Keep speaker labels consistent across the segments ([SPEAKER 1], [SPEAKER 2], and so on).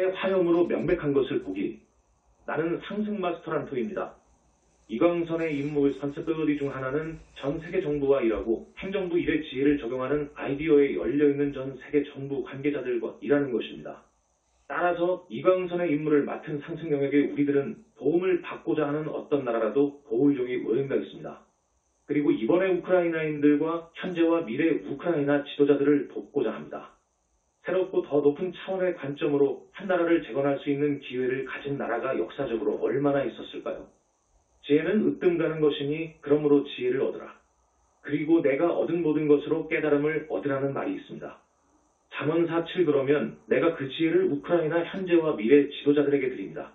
[SPEAKER 1] 화염으로 명백한 것을 보기. 나는 상승 마스터란토입니다. 이광선의 임무 스폰서빌리티 중 하나는 전 세계 정부와 일하고 행정부 일의 지혜를 적용하는 아이디어에 열려있는 전 세계 정부 관계자들과 일하는 것입니다. 따라서 이광선의 임무를 맡은 상승 영역에 우리들은 도움을 받고자 하는 어떤 나라라도 도울 용이 모여있다 있습니다. 그리고 이번에 우크라이나인들과 현재와 미래 우크라이나 지도자들을 돕고자 합니다. 새롭고 더 높은 차원의 관점으로 한 나라를 재건할 수 있는 기회를 가진 나라가 역사적으로 얼마나 있었을까요? 지혜는 으뜸가는 것이니 그러므로 지혜를 얻으라. 그리고 내가 얻은 모든 것으로 깨달음을 얻으라는 말이 있습니다. 잠언 4.7 그러면 내가 그 지혜를 우크라이나 현재와 미래 지도자들에게 드립니다.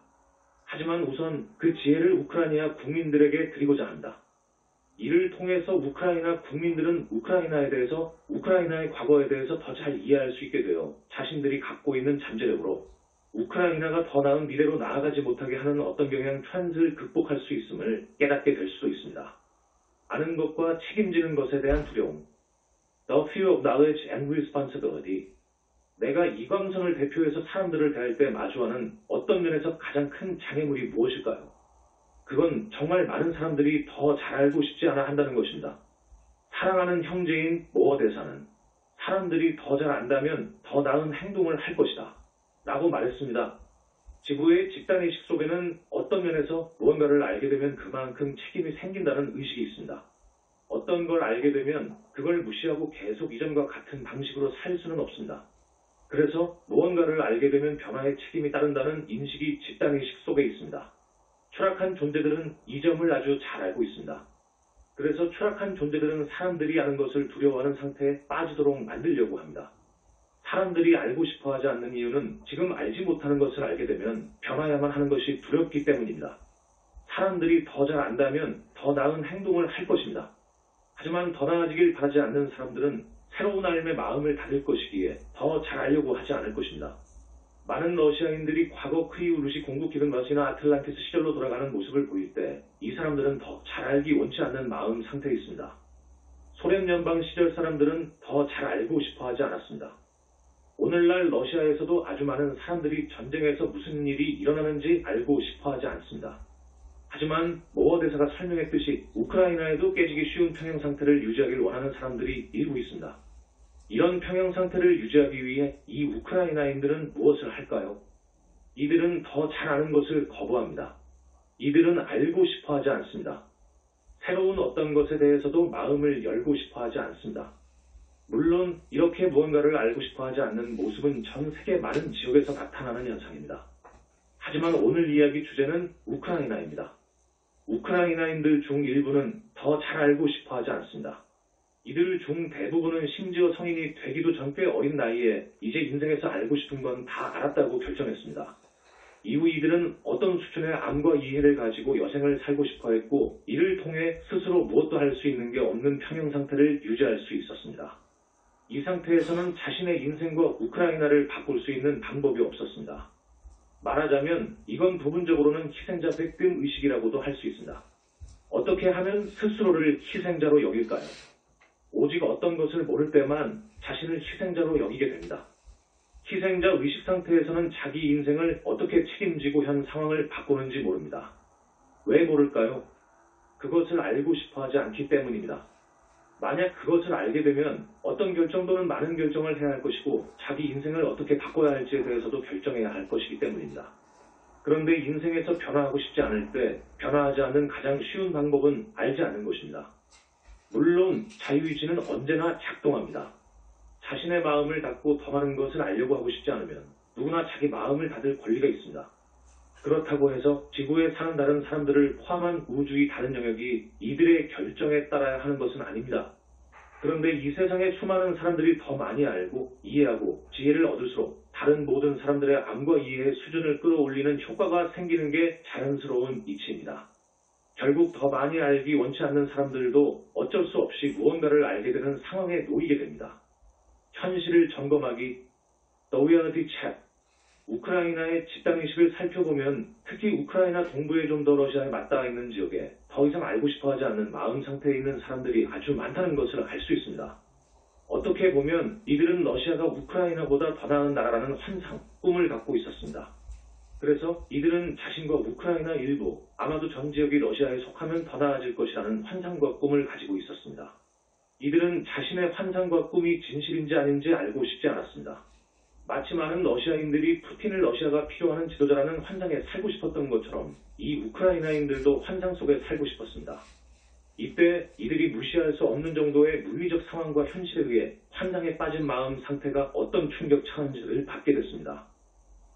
[SPEAKER 1] 하지만 우선 그 지혜를 우크라이나 국민들에게 드리고자 한다. 이를 통해서 우크라이나 국민들은 우크라이나에 대해서, 우크라이나의 과거에 대해서 더 잘 이해할 수 있게 되어 자신들이 갖고 있는 잠재력으로 우크라이나가 더 나은 미래로 나아가지 못하게 하는 어떤 경향 트렌드를 극복할 수 있음을 깨닫게 될 수도 있습니다. 아는 것과 책임지는 것에 대한 두려움. The fear of knowledge and responsibility. 내가 이광선을 대표해서 사람들을 대할 때 마주하는 어떤 면에서 가장 큰 장애물이 무엇일까요? 그건 정말 많은 사람들이 더 잘 알고 싶지 않아 한다는 것입니다. 사랑하는 형제인 모어 대사는 사람들이 더 잘 안다면 더 나은 행동을 할 것이다 라고 말했습니다. 지구의 집단의식 속에는 어떤 면에서 무언가를 알게 되면 그만큼 책임이 생긴다는 의식이 있습니다. 어떤 걸 알게 되면 그걸 무시하고 계속 이전과 같은 방식으로 살 수는 없습니다. 그래서 무언가를 알게 되면 변화의 책임이 따른다는 인식이 집단의식 속에 있습니다. 추락한 존재들은 이 점을 아주 잘 알고 있습니다. 그래서 추락한 존재들은 사람들이 아는 것을 두려워하는 상태에 빠지도록 만들려고 합니다. 사람들이 알고 싶어 하지 않는 이유는 지금 알지 못하는 것을 알게 되면 변화야만 하는 것이 두렵기 때문입니다. 사람들이 더 잘 안다면 더 나은 행동을 할 것입니다. 하지만 더 나아지길 바라지 않는 사람들은 새로운 삶의 마음을 닫을 것이기에 더 잘 알려고 하지 않을 것입니다. 많은 러시아인들이 과거 크리우루시 공국 기근 러시나 아틀란티스 시절로 돌아가는 모습을 보일 때 이 사람들은 더 잘 알기 원치 않는 마음 상태에 있습니다. 소련 연방 시절 사람들은 더 잘 알고 싶어 하지 않았습니다. 오늘날 러시아에서도 아주 많은 사람들이 전쟁에서 무슨 일이 일어나는지 알고 싶어 하지 않습니다. 하지만 모어 대사가 설명했듯이 우크라이나에도 깨지기 쉬운 평형 상태를 유지하길 원하는 사람들이 일부 있습니다. 이런 평형 상태를 유지하기 위해 이 우크라이나인들은 무엇을 할까요? 이들은 더 잘 아는 것을 거부합니다. 이들은 알고 싶어 하지 않습니다. 새로운 어떤 것에 대해서도 마음을 열고 싶어 하지 않습니다. 물론 이렇게 무언가를 알고 싶어 하지 않는 모습은 전 세계 많은 지역에서 나타나는 현상입니다. 하지만 오늘 이야기 주제는 우크라이나입니다. 우크라이나인들 중 일부는 더 잘 알고 싶어 하지 않습니다. 이들 중 대부분은 심지어 성인이 되기도 전 꽤 어린 나이에 이제 인생에서 알고 싶은 건 다 알았다고 결정했습니다. 이후 이들은 어떤 수준의 암과 이해를 가지고 여생을 살고 싶어 했고 이를 통해 스스로 무엇도 할 수 있는 게 없는 평형 상태를 유지할 수 있었습니다. 이 상태에서는 자신의 인생과 우크라이나를 바꿀 수 있는 방법이 없었습니다. 말하자면 이건 부분적으로는 희생자 백금 의식이라고도 할 수 있습니다. 어떻게 하면 스스로를 희생자로 여길까요? 오직 어떤 것을 모를 때만 자신을 희생자로 여기게 됩니다. 희생자 의식 상태에서는 자기 인생을 어떻게 책임지고 현 상황을 바꾸는지 모릅니다. 왜 모를까요? 그것을 알고 싶어 하지 않기 때문입니다. 만약 그것을 알게 되면 어떤 결정 또는 많은 결정을 해야 할 것이고 자기 인생을 어떻게 바꿔야 할지에 대해서도 결정해야 할 것이기 때문입니다. 그런데 인생에서 변화하고 싶지 않을 때 변화하지 않는 가장 쉬운 방법은 알지 않는 것입니다. 물론 자유의지는 언제나 작동합니다. 자신의 마음을 닫고 더 많은 것을 알려고 하고 싶지 않으면 누구나 자기 마음을 닫을 권리가 있습니다. 그렇다고 해서 지구에 사는 다른 사람들을 포함한 우주의 다른 영역이 이들의 결정에 따라야 하는 것은 아닙니다. 그런데 이 세상에 수많은 사람들이 더 많이 알고 이해하고 지혜를 얻을수록 다른 모든 사람들의 암과 이해의 수준을 끌어올리는 효과가 생기는 게 자연스러운 이치입니다. 결국 더 많이 알기 원치 않는 사람들도 어쩔 수 없이 무언가를 알게 되는 상황에 놓이게 됩니다. 현실을 점검하기, The Reality Check. 우크라이나의 집단의식을 살펴보면 특히 우크라이나 동부에 좀 더 러시아에 맞닿아 있는 지역에 더 이상 알고 싶어 하지 않는 마음 상태에 있는 사람들이 아주 많다는 것을 알 수 있습니다. 어떻게 보면 이들은 러시아가 우크라이나보다 더 나은 나라라는 환상, 꿈을 갖고 있었습니다. 그래서 이들은 자신과 우크라이나 일부, 아마도 전 지역이 러시아에 속하면 더 나아질 것이라는 환상과 꿈을 가지고 있었습니다. 이들은 자신의 환상과 꿈이 진실인지 아닌지 알고 싶지 않았습니다. 마치 많은 러시아인들이 푸틴을 러시아가 필요하는 지도자라는 환상에 살고 싶었던 것처럼 이 우크라이나인들도 환상 속에 살고 싶었습니다. 이때 이들이 무시할 수 없는 정도의 물리적 상황과 현실에 의해 환상에 빠진 마음 상태가 어떤 충격 차원지를 받게 됐습니다.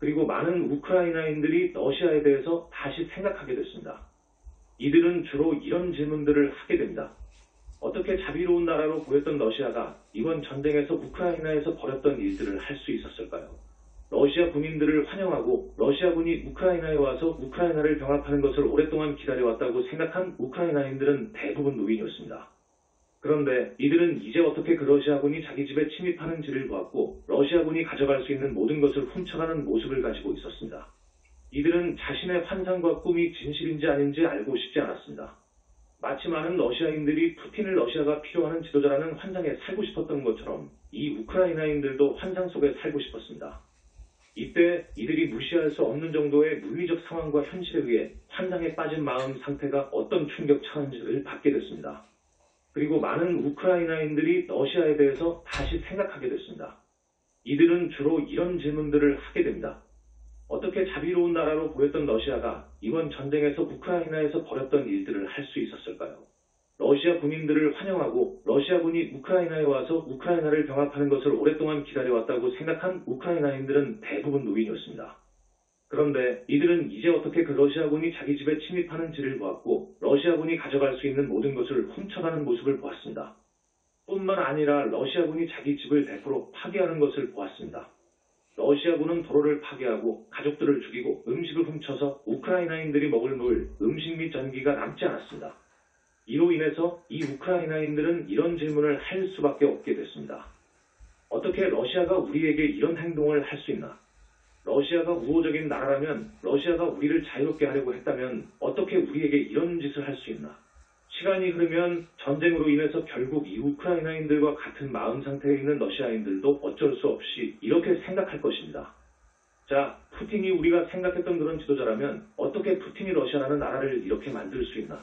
[SPEAKER 1] 그리고 많은 우크라이나인들이 러시아에 대해서 다시 생각하게 됐습니다. 이들은 주로 이런 질문들을 하게 됩니다. 어떻게 자비로운 나라로 보였던 러시아가 이번 전쟁에서 우크라이나에서 벌였던 일들을 할 수 있었을까요? 러시아 군인들을 환영하고 러시아군이 우크라이나에 와서 우크라이나를 병합하는 것을 오랫동안 기다려왔다고 생각한 우크라이나인들은 대부분 노인이었습니다. 그런데 이들은 이제 어떻게 그 러시아군이 자기 집에 침입하는지를 보았고 러시아군이 가져갈 수 있는 모든 것을 훔쳐가는 모습을 가지고 있었습니다. 이들은 자신의 환상과 꿈이 진실인지 아닌지 알고 싶지 않았습니다. 마치 많은 러시아인들이 푸틴을 러시아가 필요하는 지도자라는 환상에 살고 싶었던 것처럼 이 우크라이나인들도 환상 속에 살고 싶었습니다. 이때 이들이 무시할 수 없는 정도의 물리적 상황과 현실에 의해 환상에 빠진 마음 상태가 어떤 충격 차원지를 받게 됐습니다. 그리고 많은 우크라이나인들이 러시아에 대해서 다시 생각하게 됐습니다. 이들은 주로 이런 질문들을 하게 됩니다. 어떻게 자비로운 나라로 보였던 러시아가 이번 전쟁에서 우크라이나에서 벌였던 일들을 할 수 있었을까요? 러시아 군인들을 환영하고 러시아군이 우크라이나에 와서 우크라이나를 병합하는 것을 오랫동안 기다려왔다고 생각한 우크라이나인들은 대부분 노인이었습니다. 그런데 이들은 이제 어떻게 그 러시아군이 자기 집에 침입하는지를 보았고 러시아군이 가져갈 수 있는 모든 것을 훔쳐가는 모습을 보았습니다. 뿐만 아니라 러시아군이 자기 집을 100% 파괴하는 것을 보았습니다. 러시아군은 도로를 파괴하고 가족들을 죽이고 음식을 훔쳐서 우크라이나인들이 먹을 물, 음식 및 전기가 남지 않았습니다. 이로 인해서 이 우크라이나인들은 이런 질문을 할 수밖에 없게 됐습니다. 어떻게 러시아가 우리에게 이런 행동을 할 수 있나? 러시아가 우호적인 나라라면, 러시아가 우리를 자유롭게 하려고 했다면 어떻게 우리에게 이런 짓을 할 수 있나? 시간이 흐르면 전쟁으로 인해서 결국 이 우크라이나인들과 같은 마음 상태에 있는 러시아인들도 어쩔 수 없이 이렇게 생각할 것입니다. 자, 푸틴이 우리가 생각했던 그런 지도자라면 어떻게 푸틴이 러시아라는 나라를 이렇게 만들 수 있나?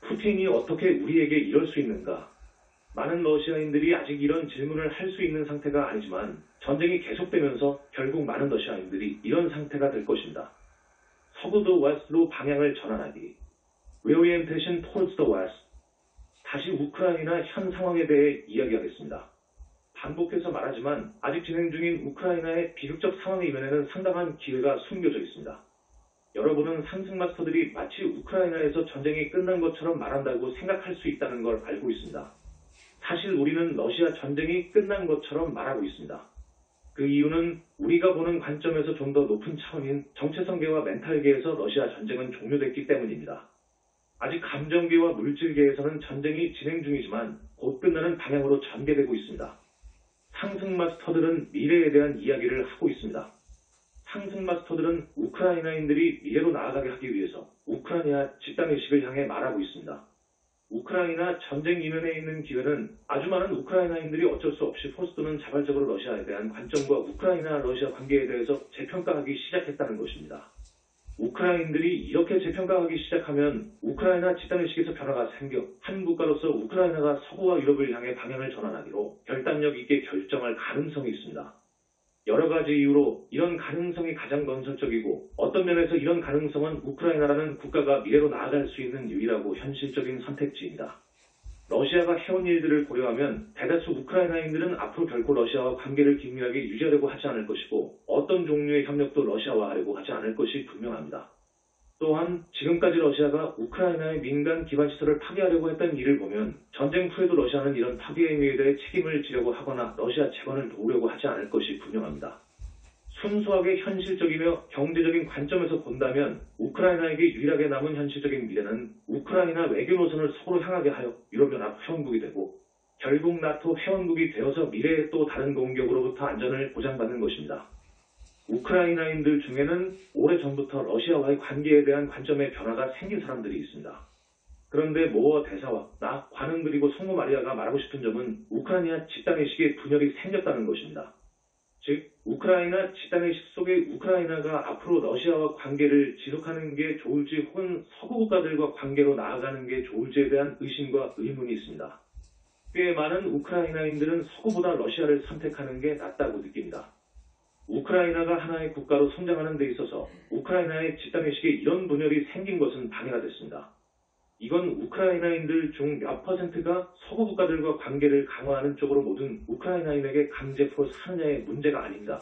[SPEAKER 1] 푸틴이 어떻게 우리에게 이럴 수 있는가? 많은 러시아인들이 아직 이런 질문을 할 수 있는 상태가 아니지만 전쟁이 계속되면서 결국 많은 러시아인들이 이런 상태가 될 것입니다. 서구도 웨스트로 방향을 전환하기. Reorientation towards the West. 다시 우크라이나 현 상황에 대해 이야기하겠습니다. 반복해서 말하지만 아직 진행 중인 우크라이나의 비극적 상황의 이면에는 상당한 기회가 숨겨져 있습니다. 여러분은 상승 마스터들이 마치 우크라이나에서 전쟁이 끝난 것처럼 말한다고 생각할 수 있다는 걸 알고 있습니다. 사실 우리는 러시아 전쟁이 끝난 것처럼 말하고 있습니다. 그 이유는 우리가 보는 관점에서 좀 더 높은 차원인 정체성계와 멘탈계에서 러시아 전쟁은 종료됐기 때문입니다. 아직 감정계와 물질계에서는 전쟁이 진행 중이지만 곧 끝나는 방향으로 전개되고 있습니다. 상승 마스터들은 미래에 대한 이야기를 하고 있습니다. 상승 마스터들은 우크라이나인들이 미래로 나아가게 하기 위해서 우크라이나 집단의식을 향해 말하고 있습니다. 우크라이나 전쟁 이면에 있는 기회는 아주 많은 우크라이나인들이 어쩔 수 없이 포스 또는 자발적으로 러시아에 대한 관점과 우크라이나-러시아 관계에 대해서 재평가하기 시작했다는 것입니다. 우크라이나인들이 이렇게 재평가하기 시작하면 우크라이나 집단의식에서 변화가 생겨 한 국가로서 우크라이나가 서구와 유럽을 향해 방향을 전환하기로 결단력 있게 결정할 가능성이 있습니다. 여러 가지 이유로 이런 가능성이 가장 건설적이고 어떤 면에서 이런 가능성은 우크라이나라는 국가가 미래로 나아갈 수 있는 유일하고 현실적인 선택지입니다. 러시아가 해온 일들을 고려하면 대다수 우크라이나인들은 앞으로 결코 러시아와 관계를 긴밀하게 유지하려고 하지 않을 것이고 어떤 종류의 협력도 러시아와 하려고 하지 않을 것이 분명합니다. 또한 지금까지 러시아가 우크라이나의 민간 기반 시설을 파괴하려고 했던 일을 보면 전쟁 후에도 러시아는 이런 파괴 행위에 대해 책임을 지려고 하거나 러시아 재건을 도우려고 하지 않을 것이 분명합니다. 순수하게 현실적이며 경제적인 관점에서 본다면 우크라이나에게 유일하게 남은 현실적인 미래는 우크라이나 외교 노선을 서로 향하게 하여 유럽연합 회원국이 되고 결국 나토 회원국이 되어서 미래의 또 다른 공격으로부터 안전을 보장받는 것입니다. 우크라이나인들 중에는 오래전부터 러시아와의 관계에 대한 관점의 변화가 생긴 사람들이 있습니다. 그런데 모어 대사와 나 관은 그리고 성모 마리아가 말하고 싶은 점은 우크라이나 집단의식의 분열이 생겼다는 것입니다. 즉 우크라이나 집단의식 속에 우크라이나가 앞으로 러시아와 관계를 지속하는 게 좋을지 혹은 서구 국가들과 관계로 나아가는 게 좋을지에 대한 의심과 의문이 있습니다. 꽤 많은 우크라이나인들은 서구보다 러시아를 선택하는 게 낫다고 느낍니다. 우크라이나가 하나의 국가로 성장하는 데 있어서 우크라이나의 집단의식에 이런 분열이 생긴 것은 방해가 됐습니다. 이건 우크라이나인들 중 몇 퍼센트가 서구 국가들과 관계를 강화하는 쪽으로 모든 우크라이나인에게 강제로 사느냐의 문제가 아닙니다.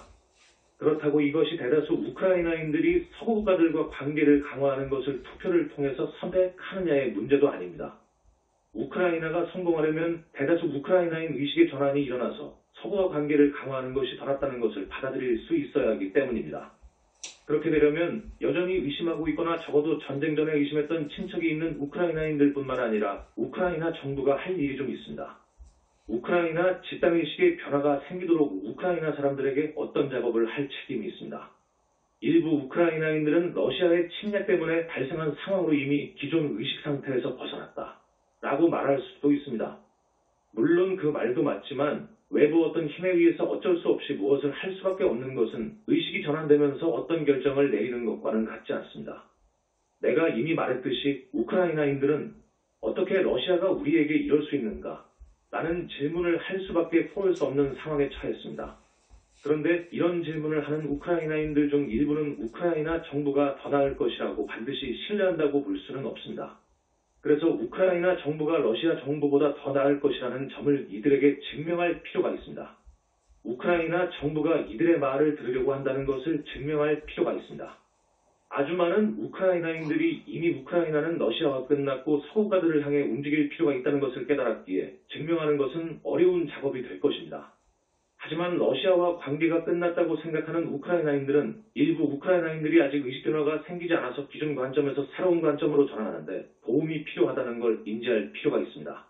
[SPEAKER 1] 그렇다고 이것이 대다수 우크라이나인들이 서구 국가들과 관계를 강화하는 것을 투표를 통해서 선택하느냐의 문제도 아닙니다. 우크라이나가 성공하려면 대다수 우크라이나인 의식의 전환이 일어나서 서구와 관계를 강화하는 것이 더 낫다는 것을 받아들일 수 있어야 하기 때문입니다. 그렇게 되려면 여전히 의심하고 있거나 적어도 전쟁 전에 의심했던 친척이 있는 우크라이나인들뿐만 아니라 우크라이나 정부가 할 일이 좀 있습니다. 우크라이나 집단의식의 변화가 생기도록 우크라이나 사람들에게 어떤 작업을 할 책임이 있습니다. 일부 우크라이나인들은 러시아의 침략 때문에 발생한 상황으로 이미 기존 의식 상태에서 벗어났다 라고 말할 수도 있습니다. 물론 그 말도 맞지만 외부 어떤 힘에 의해서 어쩔 수 없이 무엇을 할 수밖에 없는 것은 의식이 전환되면서 어떤 결정을 내리는 것과는 같지 않습니다. 내가 이미 말했듯이 우크라이나인들은 어떻게 러시아가 우리에게 이럴 수 있는가? 라는 질문을 할 수밖에 포할 수 없는 상황에 처했습니다. 그런데 이런 질문을 하는 우크라이나인들 중 일부는 우크라이나 정부가 더 나을 것이라고 반드시 신뢰한다고 볼 수는 없습니다. 그래서 우크라이나 정부가 러시아 정부보다 더 나을 것이라는 점을 이들에게 증명할 필요가 있습니다. 우크라이나 정부가 이들의 말을 들으려고 한다는 것을 증명할 필요가 있습니다. 아주 많은 우크라이나인들이 이미 우크라이나는 러시아와 끝났고 서구가들을 향해 움직일 필요가 있다는 것을 깨달았기에 증명하는 것은 어려운 작업이 될 것입니다. 하지만 러시아와 관계가 끝났다고 생각하는 우크라이나인들은 일부 우크라이나인들이 아직 의식 변화가 생기지 않아서 기존 관점에서 새로운 관점으로 전환하는데 도움이 필요하다는 걸 인지할 필요가 있습니다.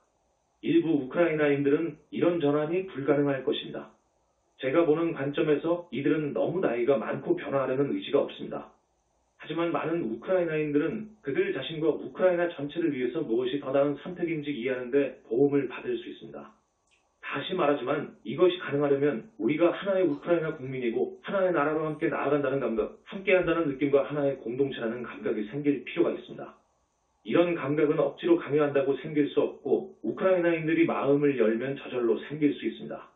[SPEAKER 1] 일부 우크라이나인들은 이런 전환이 불가능할 것입니다. 제가 보는 관점에서 이들은 너무 나이가 많고 변화하려는 의지가 없습니다. 하지만 많은 우크라이나인들은 그들 자신과 우크라이나 전체를 위해서 무엇이 더 나은 선택인지 이해하는데 도움을 받을 수 있습니다. 다시 말하지만 이것이 가능하려면 우리가 하나의 우크라이나 국민이고 하나의 나라로 함께 나아간다는 감각, 함께한다는 느낌과 하나의 공동체라는 감각이 생길 필요가 있습니다. 이런 감각은 억지로 강요한다고 생길 수 없고 우크라이나인들이 마음을 열면 저절로 생길 수 있습니다.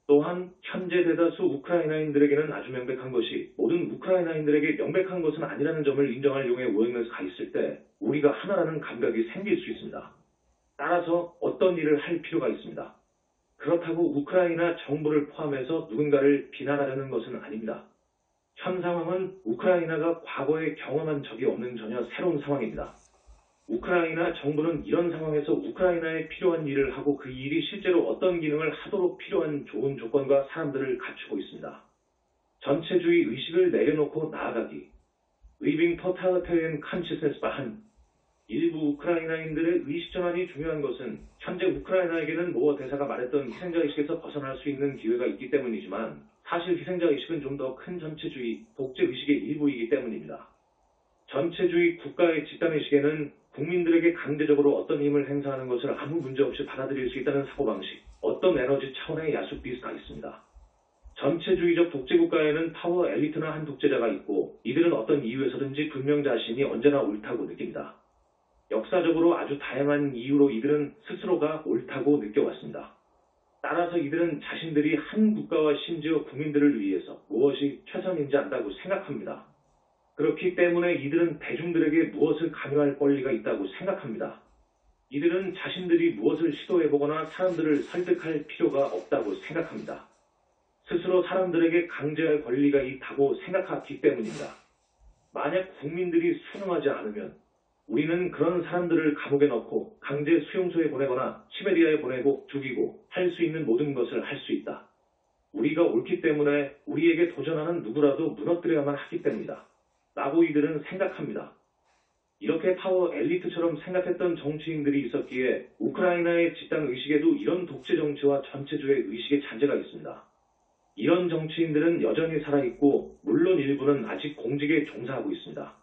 [SPEAKER 1] 또한 현재 대다수 우크라이나인들에게는 아주 명백한 것이 모든 우크라이나인들에게 명백한 것은 아니라는 점을 인정할 용의 오염에서 가 있을 때 우리가 하나라는 감각이 생길 수 있습니다. 따라서 어떤 일을 할 필요가 있습니다. 그렇다고 우크라이나 정부를 포함해서 누군가를 비난하려는 것은 아닙니다. 현 상황은 우크라이나가 과거에 경험한 적이 없는 전혀 새로운 상황입니다. 우크라이나 정부는 이런 상황에서 우크라이나에 필요한 일을 하고 그 일이 실제로 어떤 기능을 하도록 필요한 좋은 조건과 사람들을 갖추고 있습니다. 전체주의 의식을 내려놓고 나아가기, Living Totalitarian Consciousness 한 일부 우크라이나인들의 의식 전환이 중요한 것은 현재 우크라이나에게는 모어 대사가 말했던 희생자의식에서 벗어날 수 있는 기회가 있기 때문이지만 사실 희생자의식은 좀 더 큰 전체주의, 독재의식의 일부이기 때문입니다. 전체주의 국가의 집단의식에는 국민들에게 강제적으로 어떤 힘을 행사하는 것을 아무 문제없이 받아들일 수 있다는 사고방식, 어떤 에너지 차원의 야수비스가 있습니다. 전체주의적 독재국가에는 파워 엘리트나 한 독재자가 있고 이들은 어떤 이유에서든지 분명 자신이 언제나 옳다고 느낍니다. 역사적으로 아주 다양한 이유로 이들은 스스로가 옳다고 느껴왔습니다. 따라서 이들은 자신들이 한 국가와 심지어 국민들을 위해서 무엇이 최선인지 안다고 생각합니다. 그렇기 때문에 이들은 대중들에게 무엇을 강요할 권리가 있다고 생각합니다. 이들은 자신들이 무엇을 시도해보거나 사람들을 설득할 필요가 없다고 생각합니다. 스스로 사람들에게 강제할 권리가 있다고 생각하기 때문입니다. 만약 국민들이 순응하지 않으면 우리는 그런 사람들을 감옥에 넣고 강제 수용소에 보내거나 시베리아에 보내고 죽이고 할 수 있는 모든 것을 할 수 있다. 우리가 옳기 때문에 우리에게 도전하는 누구라도 무너뜨려야만 하기 때문이다. 라고 이들은 생각합니다. 이렇게 파워 엘리트처럼 생각했던 정치인들이 있었기에 우크라이나의 집단 의식에도 이런 독재 정치와 전체주의 의식의 잔재가 있습니다. 이런 정치인들은 여전히 살아있고 물론 일부는 아직 공직에 종사하고 있습니다.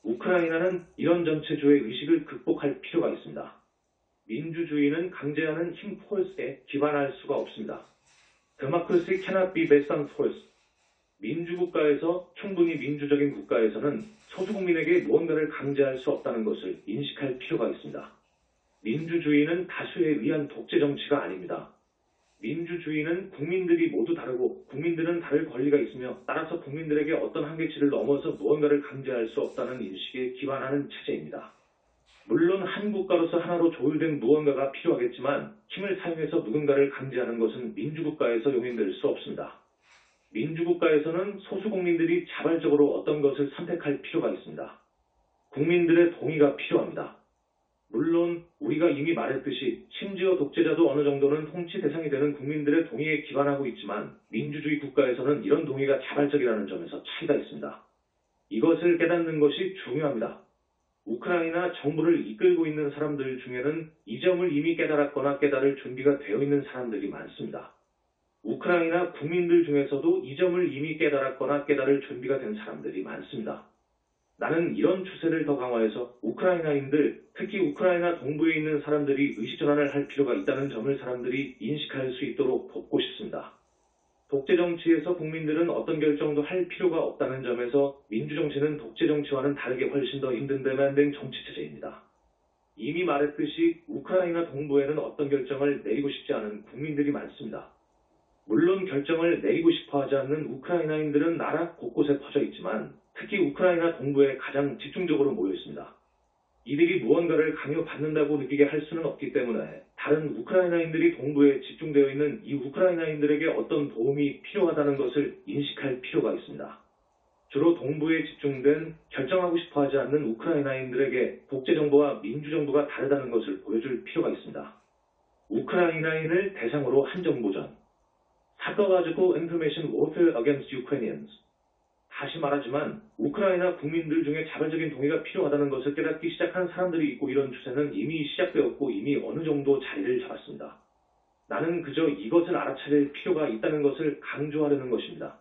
[SPEAKER 1] 우크라이나는 이런 전체주의 의식을 극복할 필요가 있습니다. 민주주의는 강제하는 힘 포스에 기반할 수가 없습니다. Democracy cannot be based on force. 민주국가에서 충분히 민주적인 국가에서는 소수국민에게 무언가를 강제할 수 없다는 것을 인식할 필요가 있습니다. 민주주의는 다수에 의한 독재 정치가 아닙니다. 민주주의는 국민들이 모두 다르고 국민들은 다를 권리가 있으며 따라서 국민들에게 어떤 한계치를 넘어서 무언가를 강제할 수 없다는 인식에 기반하는 체제입니다. 물론 한 국가로서 하나로 조율된 무언가가 필요하겠지만 힘을 사용해서 누군가를 강제하는 것은 민주국가에서 용인될 수 없습니다. 민주국가에서는 소수국민들이 자발적으로 어떤 것을 선택할 필요가 있습니다. 국민들의 동의가 필요합니다. 물론 우리가 이미 말했듯이 심지어 독재자도 어느 정도는 통치 대상이 되는 국민들의 동의에 기반하고 있지만 민주주의 국가에서는 이런 동의가 자발적이라는 점에서 차이가 있습니다. 이것을 깨닫는 것이 중요합니다. 우크라이나 정부를 이끌고 있는 사람들 중에는 이 점을 이미 깨달았거나 깨달을 준비가 되어 있는 사람들이 많습니다. 우크라이나 국민들 중에서도 이 점을 이미 깨달았거나 깨달을 준비가 된 사람들이 많습니다. 나는 이런 추세를 더 강화해서 우크라이나인들, 특히 우크라이나 동부에 있는 사람들이 의식전환을 할 필요가 있다는 점을 사람들이 인식할 수 있도록 돕고 싶습니다. 독재 정치에서 국민들은 어떤 결정도 할 필요가 없다는 점에서 민주정치는 독재 정치와는 다르게 훨씬 더 힘든 데 만든 정치체제입니다. 이미 말했듯이 우크라이나 동부에는 어떤 결정을 내리고 싶지 않은 국민들이 많습니다. 물론 결정을 내리고 싶어 하지 않는 우크라이나인들은 나라 곳곳에 퍼져 있지만 특히 우크라이나 동부에 가장 집중적으로 모여 있습니다. 이들이 무언가를 강요받는다고 느끼게 할 수는 없기 때문에 다른 우크라이나인들이 동부에 집중되어 있는 이 우크라이나인들에게 어떤 도움이 필요하다는 것을 인식할 필요가 있습니다. 주로 동부에 집중된 결정하고 싶어 하지 않는 우크라이나인들에게 독재정부와 민주정부가 다르다는 것을 보여줄 필요가 있습니다. 우크라이나인을 대상으로 한 정보전 Psychological Information Warfare Against Ukrainians. 다시 말하지만 우크라이나 국민들 중에 자발적인 동의가 필요하다는 것을 깨닫기 시작한 사람들이 있고 이런 추세는 이미 시작되었고 이미 어느 정도 자리를 잡았습니다. 나는 그저 이것을 알아차릴 필요가 있다는 것을 강조하려는 것입니다.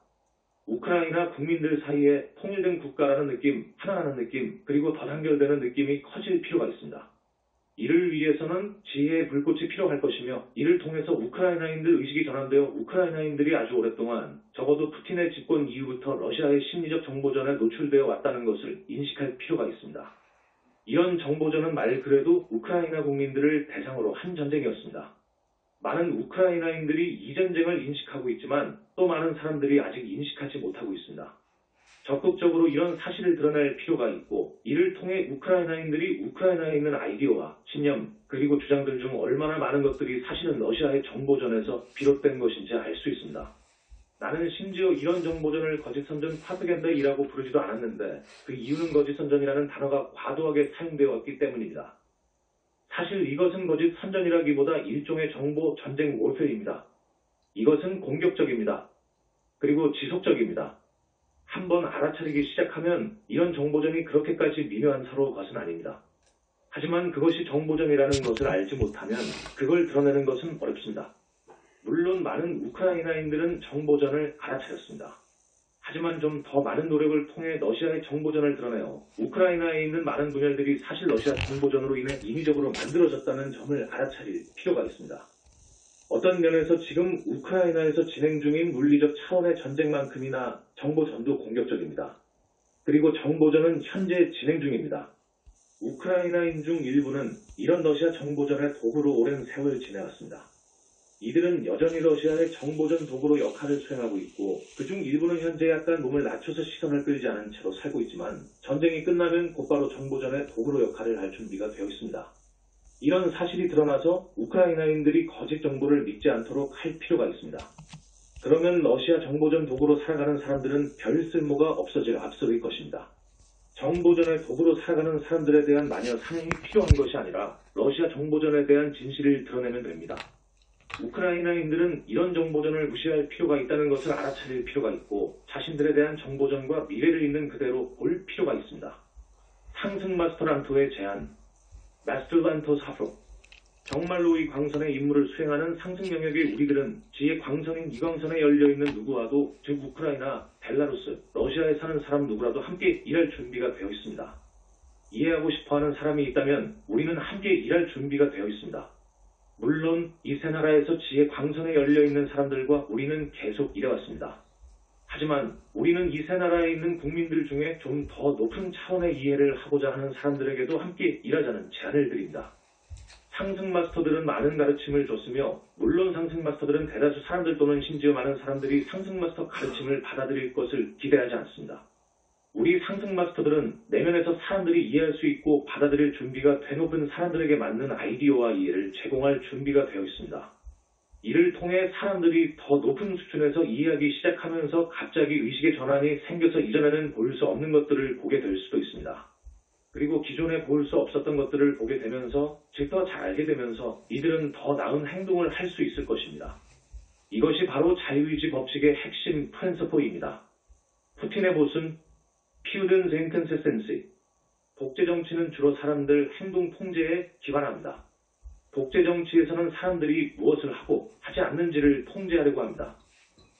[SPEAKER 1] 우크라이나 국민들 사이에 통일된 국가라는 느낌, 하나라는 느낌, 그리고 더 단결되는 느낌이 커질 필요가 있습니다. 이를 위해서는 지혜의 불꽃이 필요할 것이며 이를 통해서 우크라이나인들 의식이 전환되어 우크라이나인들이 아주 오랫동안 적어도 푸틴의 집권 이후부터 러시아의 심리적 정보전에 노출되어 왔다는 것을 인식할 필요가 있습니다. 이런 정보전은 말 그대로 우크라이나 국민들을 대상으로 한 전쟁이었습니다. 많은 우크라이나인들이 이 전쟁을 인식하고 있지만 또 많은 사람들이 아직 인식하지 못하고 있습니다. 적극적으로 이런 사실을 드러낼 필요가 있고 이를 통해 우크라이나인들이 우크라이나에 있는 아이디어와 신념 그리고 주장들 중 얼마나 많은 것들이 사실은 러시아의 정보전에서 비롯된 것인지 알 수 있습니다. 나는 심지어 이런 정보전을 거짓선전 프로파간다이라고 부르지도 않았는데 그 이유는 거짓선전이라는 단어가 과도하게 사용되어 왔기 때문입니다. 사실 이것은 거짓선전이라기보다 일종의 정보 전쟁 월페어입니다. 이것은 공격적입니다. 그리고 지속적입니다. 한번 알아차리기 시작하면 이런 정보전이 그렇게까지 미묘한 서로 것은 아닙니다. 하지만 그것이 정보전이라는 것을 알지 못하면 그걸 드러내는 것은 어렵습니다. 물론 많은 우크라이나인들은 정보전을 알아차렸습니다. 하지만 좀 더 많은 노력을 통해 러시아의 정보전을 드러내어 우크라이나에 있는 많은 분열들이 사실 러시아 정보전으로 인해 인위적으로 만들어졌다는 점을 알아차릴 필요가 있습니다. 어떤 면에서 지금 우크라이나에서 진행 중인 물리적 차원의 전쟁만큼이나 정보전도 공격적입니다. 그리고 정보전은 현재 진행 중입니다. 우크라이나인 중 일부는 이런 러시아 정보전의 도구로 오랜 세월 지내왔습니다. 이들은 여전히 러시아의 정보전 도구로 역할을 수행하고 있고 그중 일부는 현재 약간 몸을 낮춰서 시선을 끌지 않은 채로 살고 있지만 전쟁이 끝나면 곧바로 정보전의 도구로 역할을 할 준비가 되어 있습니다. 이런 사실이 드러나서 우크라이나인들이 거짓 정보를 믿지 않도록 할 필요가 있습니다. 그러면 러시아 정보전 도구로 살아가는 사람들은 별 쓸모가 없어질 앞서일 것입니다. 정보전의 도구로 살아가는 사람들에 대한 마녀 사냥이 필요한 것이 아니라 러시아 정보전에 대한 진실을 드러내면 됩니다. 우크라이나인들은 이런 정보전을 무시할 필요가 있다는 것을 알아차릴 필요가 있고 자신들에 대한 정보전과 미래를 있는 그대로 볼 필요가 있습니다. 상승 마스터 란토의 제안 마스터 란토 사프 정말로 이 광선의 임무를 수행하는 상승 영역의 우리들은 지의 광선인 이 광선에 열려있는 누구와도 즉 우크라이나, 벨라루스, 러시아에 사는 사람 누구라도 함께 일할 준비가 되어 있습니다. 이해하고 싶어하는 사람이 있다면 우리는 함께 일할 준비가 되어 있습니다. 물론 이 새 나라에서 지혜 광선에 열려있는 사람들과 우리는 계속 일해왔습니다. 하지만 우리는 이 새 나라에 있는 국민들 중에 좀 더 높은 차원의 이해를 하고자 하는 사람들에게도 함께 일하자는 제안을 드립니다. 상승 마스터들은 많은 가르침을 줬으며 물론 상승 마스터들은 대다수 사람들 또는 심지어 많은 사람들이 상승 마스터 가르침을 받아들일 것을 기대하지 않습니다. 우리 상승 마스터들은 내면에서 사람들이 이해할 수 있고 받아들일 준비가 되높은 사람들에게 맞는 아이디어와 이해를 제공할 준비가 되어 있습니다. 이를 통해 사람들이 더 높은 수준에서 이해하기 시작하면서 갑자기 의식의 전환이 생겨서 이전에는 볼 수 없는 것들을 보게 될 수도 있습니다. 그리고 기존에 볼 수 없었던 것들을 보게 되면서 즉 더 잘 알게 되면서 이들은 더 나은 행동을 할 수 있을 것입니다. 이것이 바로 자유의지 법칙의 핵심 프린서포입니다. 푸틴의 보스는 피우든 젠컨세센시 독재 정치는 주로 사람들 행동 통제에 기반합니다. 독재 정치에서는 사람들이 무엇을 하고 하지 않는지를 통제하려고 합니다.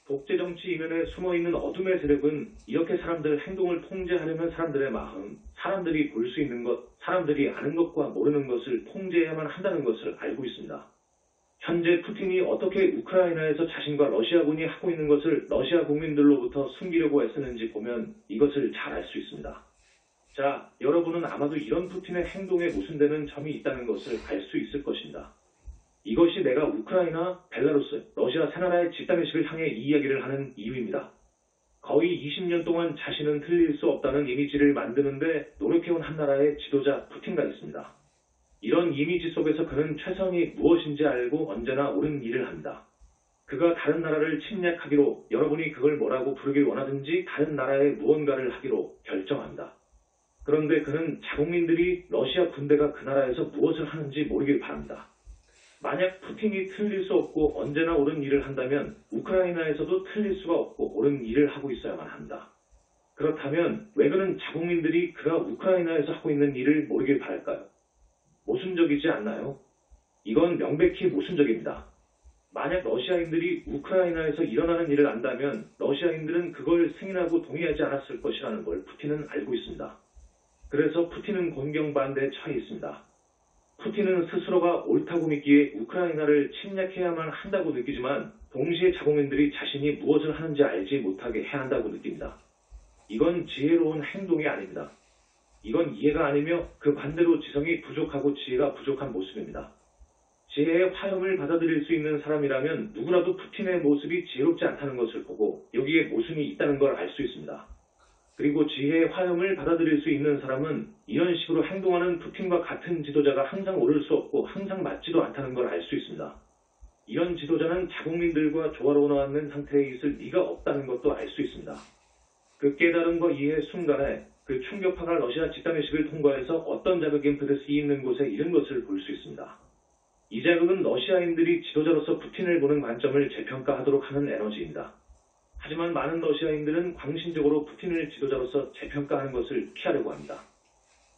[SPEAKER 1] 독재 정치 이면에 숨어있는 어둠의 세력은 이렇게 사람들 행동을 통제하려면 사람들의 마음, 사람들이 볼 수 있는 것, 사람들이 아는 것과 모르는 것을 통제해야만 한다는 것을 알고 있습니다. 현재 푸틴이 어떻게 우크라이나에서 자신과 러시아군이 하고 있는 것을 러시아 국민들로부터 숨기려고 애쓰는지 보면 이것을 잘 알 수 있습니다. 자, 여러분은 아마도 이런 푸틴의 행동에 모순되는 점이 있다는 것을 알 수 있을 것입니다. 이것이 내가 우크라이나, 벨라루스, 러시아 세 나라의 집단의식을 향해 이 이야기를 하는 이유입니다. 거의 20년 동안 자신은 틀릴 수 없다는 이미지를 만드는데 노력해온 한 나라의 지도자 푸틴과 있습니다. 이런 이미지 속에서 그는 최선이 무엇인지 알고 언제나 옳은 일을 합니다. 그가 다른 나라를 침략하기로 여러분이 그걸 뭐라고 부르길 원하든지 다른 나라에 무언가를 하기로 결정합니다. 그런데 그는 자국민들이 러시아 군대가 그 나라에서 무엇을 하는지 모르길 바랍니다. 만약 푸틴이 틀릴 수 없고 언제나 옳은 일을 한다면 우크라이나에서도 틀릴 수가 없고 옳은 일을 하고 있어야만 합니다. 그렇다면 왜 그는 자국민들이 그가 우크라이나에서 하고 있는 일을 모르길 바랄까요? 모순적이지 않나요? 이건 명백히 모순적입니다. 만약 러시아인들이 우크라이나에서 일어나는 일을 안다면 러시아인들은 그걸 승인하고 동의하지 않았을 것이라는 걸 푸틴은 알고 있습니다. 그래서 푸틴은 공경반대에 처해 있습니다. 푸틴은 스스로가 옳다고 믿기에 우크라이나를 침략해야만 한다고 느끼지만 동시에 자국민들이 자신이 무엇을 하는지 알지 못하게 해야 한다고 느낍니다. 이건 지혜로운 행동이 아닙니다. 이건 이해가 아니며 그 반대로 지성이 부족하고 지혜가 부족한 모습입니다. 지혜의 화염을 받아들일 수 있는 사람이라면 누구라도 푸틴의 모습이 지혜롭지 않다는 것을 보고 여기에 모순이 있다는 걸 알 수 있습니다. 그리고 지혜의 화염을 받아들일 수 있는 사람은 이런 식으로 행동하는 푸틴과 같은 지도자가 항상 옳을 수 없고 항상 맞지도 않다는 걸 알 수 있습니다. 이런 지도자는 자국민들과 조화로 나왔는 상태에 있을 리가 없다는 것도 알 수 있습니다. 그 깨달음과 이해의 순간에 그 충격파가 러시아 집단의식을 통과해서 어떤 자극 임페더스 있는 곳에 이른 것을 볼 수 있습니다. 이 자극은 러시아인들이 지도자로서 푸틴을 보는 관점을 재평가하도록 하는 에너지입니다. 하지만 많은 러시아인들은 광신적으로 푸틴을 지도자로서 재평가하는 것을 피하려고 합니다.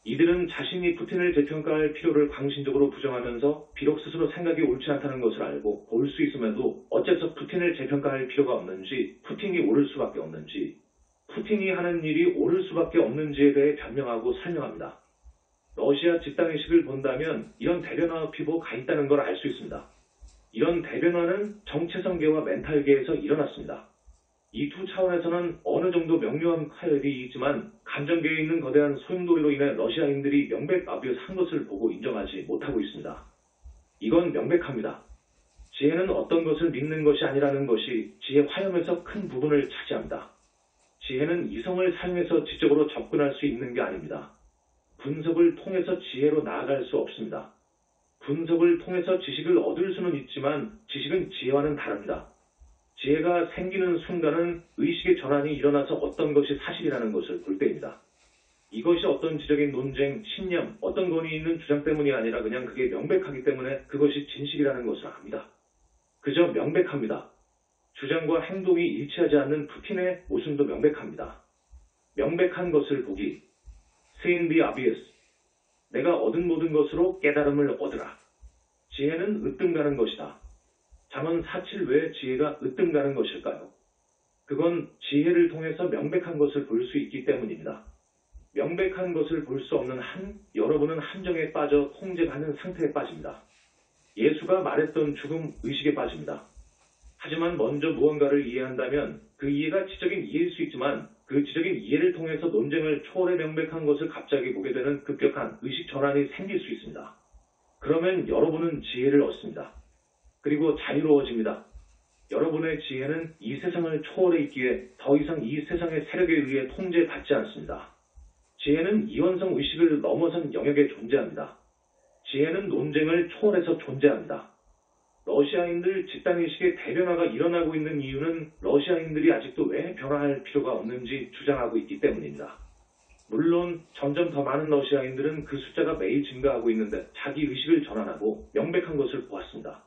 [SPEAKER 1] 이들은 자신이 푸틴을 재평가할 필요를 광신적으로 부정하면서 비록 스스로 생각이 옳지 않다는 것을 알고 볼 수 있음에도 어째서 푸틴을 재평가할 필요가 없는지, 푸틴이 옳을 수밖에 없는지, 푸틴이 하는 일이 옳을 수밖에 없는지에 대해 변명하고 설명합니다. 러시아 집단의식을 본다면 이런 대변화 피부가 있다는 걸 알 수 있습니다. 이런 대변화는 정체성계와 멘탈계에서 일어났습니다. 이 두 차원에서는 어느 정도 명료한 타협이 있지만 감정계에 있는 거대한 소용돌이로 인해 러시아인들이 명백하비어스한 것을 보고 인정하지 못하고 있습니다. 이건 명백합니다. 지혜는 어떤 것을 믿는 것이 아니라는 것이 지혜 화염에서 큰 부분을 차지합니다. 지혜는 이성을 사용해서 지적으로 접근할 수 있는 게 아닙니다. 분석을 통해서 지혜로 나아갈 수 없습니다. 분석을 통해서 지식을 얻을 수는 있지만 지식은 지혜와는 다릅니다. 지혜가 생기는 순간은 의식의 전환이 일어나서 어떤 것이 사실이라는 것을 볼 때입니다. 이것이 어떤 지적인 논쟁, 신념, 어떤 권위 있는 주장 때문이 아니라 그냥 그게 명백하기 때문에 그것이 진실이라는 것을 압니다. 그저 명백합니다. 주장과 행동이 일치하지 않는 푸틴의 모순도 명백합니다. 명백한 것을 보기. Seeing the obvious. 내가 얻은 모든 것으로 깨달음을 얻으라. 지혜는 으뜸가는 것이다. 잠언 4.7 왜 지혜가 으뜸가는 것일까요? 그건 지혜를 통해서 명백한 것을 볼 수 있기 때문입니다. 명백한 것을 볼 수 없는 여러분은 함정에 빠져 통제받는 상태에 빠집니다. 예수가 말했던 죽음 의식에 빠집니다. 하지만 먼저 무언가를 이해한다면 그 이해가 지적인 이해일 수 있지만 그 지적인 이해를 통해서 논쟁을 초월해 명백한 것을 갑자기 보게 되는 급격한 의식 전환이 생길 수 있습니다. 그러면 여러분은 지혜를 얻습니다. 그리고 자유로워집니다. 여러분의 지혜는 이 세상을 초월해 있기에 더 이상 이 세상의 세력에 의해 통제받지 않습니다. 지혜는 이원성 의식을 넘어선 영역에 존재합니다. 지혜는 논쟁을 초월해서 존재합니다. 러시아인들 집단의식의 대변화가 일어나고 있는 이유는 러시아인들이 아직도 왜 변화할 필요가 없는지 주장하고 있기 때문입니다. 물론 점점 더 많은 러시아인들은 그 숫자가 매일 증가하고 있는데 자기 의식을 전환하고 명백한 것을 보았습니다.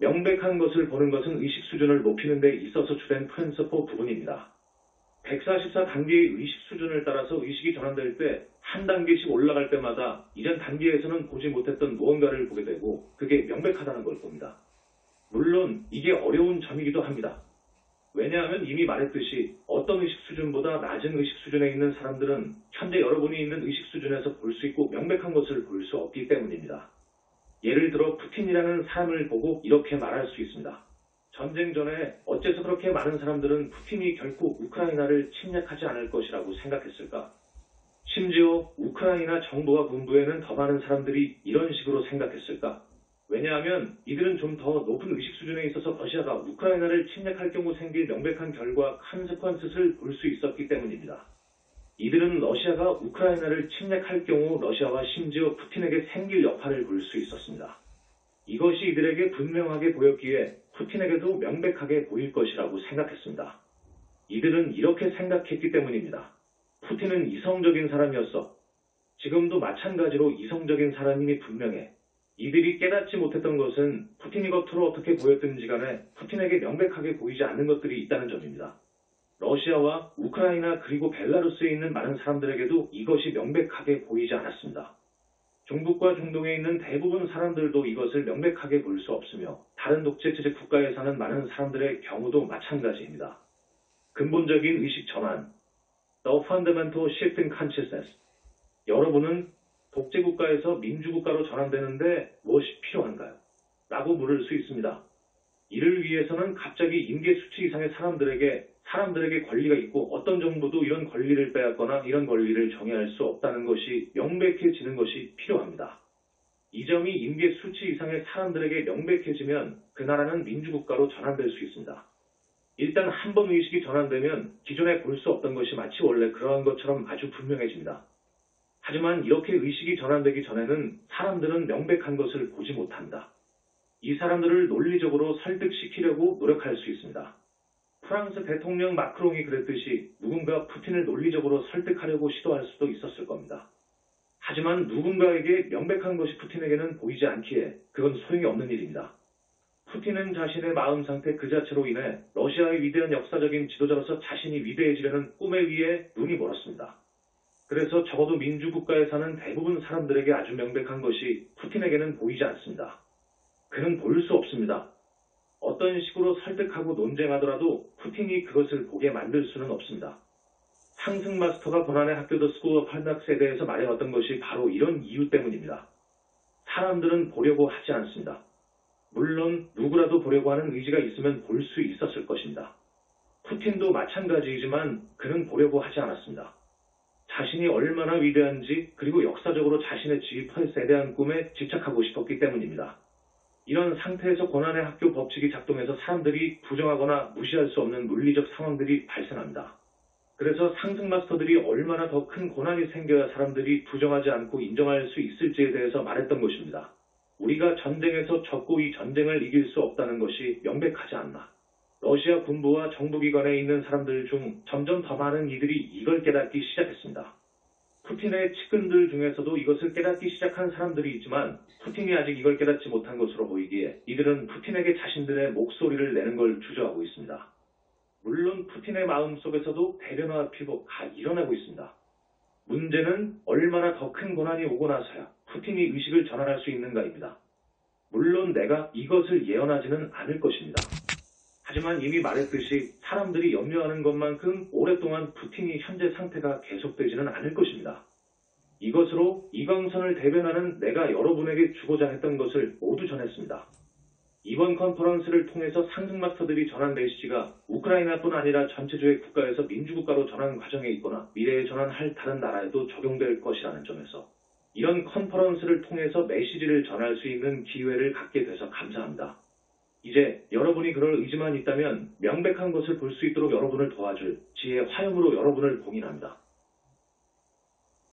[SPEAKER 1] 명백한 것을 보는 것은 의식 수준을 높이는 데 있어서 주된 프린서포 부분입니다. 144단계의 의식 수준을 따라서 의식이 전환될 때 한 단계씩 올라갈 때마다 이전 단계에서는 보지 못했던 무언가를 보게 되고 그게 명백하다는 걸 봅니다. 물론 이게 어려운 점이기도 합니다. 왜냐하면 이미 말했듯이 어떤 의식 수준보다 낮은 의식 수준에 있는 사람들은 현재 여러분이 있는 의식 수준에서 볼 수 있고 명백한 것을 볼 수 없기 때문입니다. 예를 들어 푸틴이라는 사람을 보고 이렇게 말할 수 있습니다. 전쟁 전에 어째서 그렇게 많은 사람들은 푸틴이 결코 우크라이나를 침략하지 않을 것이라고 생각했을까? 심지어 우크라이나 정부와 군부에는 더 많은 사람들이 이런 식으로 생각했을까? 왜냐하면 이들은 좀 더 높은 의식 수준에 있어서 러시아가 우크라이나를 침략할 경우 생길 명백한 결과 컨세퀀스를 볼 수 있었기 때문입니다. 이들은 러시아가 우크라이나를 침략할 경우 러시아와 심지어 푸틴에게 생길 여파를 볼 수 있었습니다. 이것이 이들에게 분명하게 보였기에 푸틴에게도 명백하게 보일 것이라고 생각했습니다. 이들은 이렇게 생각했기 때문입니다. 푸틴은 이성적인 사람이었어. 지금도 마찬가지로 이성적인 사람임이 분명해. 이들이 깨닫지 못했던 것은 푸틴이 겉으로 어떻게 보였든지 간에 푸틴에게 명백하게 보이지 않는 것들이 있다는 점입니다. 러시아와 우크라이나 그리고 벨라루스에 있는 많은 사람들에게도 이것이 명백하게 보이지 않았습니다. 중북과 중동에 있는 대부분 사람들도 이것을 명백하게 볼 수 없으며 다른 독재체제 국가에 사는 많은 사람들의 경우도 마찬가지입니다. 근본적인 의식 전환, The Fundamental Shift in Consciousness. 여러분은 독재국가에서 민주국가로 전환되는데 무엇이 필요한가요? 라고 물을 수 있습니다. 이를 위해서는 갑자기 임계 수치 이상의 사람들에게 권리가 있고 어떤 정부도 이런 권리를 빼앗거나 이런 권리를 정의할 수 없다는 것이 명백해지는 것이 필요합니다. 이 점이 임계 수치 이상의 사람들에게 명백해지면 그 나라는 민주국가로 전환될 수 있습니다. 일단 한 번 의식이 전환되면 기존에 볼 수 없던 것이 마치 원래 그러한 것처럼 아주 분명해집니다. 하지만 이렇게 의식이 전환되기 전에는 사람들은 명백한 것을 보지 못합니다. 이 사람들을 논리적으로 설득시키려고 노력할 수 있습니다. 프랑스 대통령 마크롱이 그랬듯이 누군가 푸틴을 논리적으로 설득하려고 시도할 수도 있었을 겁니다. 하지만 누군가에게 명백한 것이 푸틴에게는 보이지 않기에 그건 소용이 없는 일입니다. 푸틴은 자신의 마음 상태 그 자체로 인해 러시아의 위대한 역사적인 지도자로서 자신이 위대해지려는 꿈에 의해 눈이 멀었습니다. 그래서 적어도 민주국가에 사는 대부분 사람들에게 아주 명백한 것이 푸틴에게는 보이지 않습니다. 그는 볼 수 없습니다. 어떤 식으로 설득하고 논쟁하더라도 푸틴이 그것을 보게 만들 수는 없습니다. 상승 마스터가 고난의 학교 더 스쿨 오브 할락스에 대해서 말해왔던 것이 바로 이런 이유 때문입니다. 사람들은 보려고 하지 않습니다. 물론 누구라도 보려고 하는 의지가 있으면 볼 수 있었을 것입니다. 푸틴도 마찬가지이지만 그는 보려고 하지 않았습니다. 자신이 얼마나 위대한지 그리고 역사적으로 자신의 지휘펄스에 대한 꿈에 집착하고 싶었기 때문입니다. 이런 상태에서 고난의 학교 법칙이 작동해서 사람들이 부정하거나 무시할 수 없는 물리적 상황들이 발생합니다. 그래서 상승 마스터들이 얼마나 더 큰 고난이 생겨야 사람들이 부정하지 않고 인정할 수 있을지에 대해서 말했던 것입니다. 우리가 전쟁에서 졌고 이 전쟁을 이길 수 없다는 것이 명백하지 않나. 러시아 군부와 정부기관에 있는 사람들 중 점점 더 많은 이들이 이걸 깨닫기 시작했습니다. 푸틴의 측근들 중에서도 이것을 깨닫기 시작한 사람들이 있지만 푸틴이 아직 이걸 깨닫지 못한 것으로 보이기에 이들은 푸틴에게 자신들의 목소리를 내는 걸 주저하고 있습니다. 물론 푸틴의 마음속에서도 대변화 피복가 일어나고 있습니다. 문제는 얼마나 더 큰 고난이 오고 나서야 푸틴이 의식을 전환할 수 있는가입니다. 물론 내가 이것을 예언하지는 않을 것입니다. 하지만 이미 말했듯이 사람들이 염려하는 것만큼 오랫동안 푸틴이 현재 상태가 계속되지는 않을 것입니다. 이것으로 이광선을 대변하는 내가 여러분에게 주고자 했던 것을 모두 전했습니다. 이번 컨퍼런스를 통해서 상승마스터들이 전한 메시지가 우크라이나뿐 아니라 전체주의 국가에서 민주국가로 전환 과정에 있거나 미래에 전환할 다른 나라에도 적용될 것이라는 점에서 이런 컨퍼런스를 통해서 메시지를 전할 수 있는 기회를 갖게 돼서 감사합니다. 이제 여러분이 그럴 의지만 있다면 명백한 것을 볼 수 있도록 여러분을 도와줄 지혜의 화염으로 여러분을 공인합니다.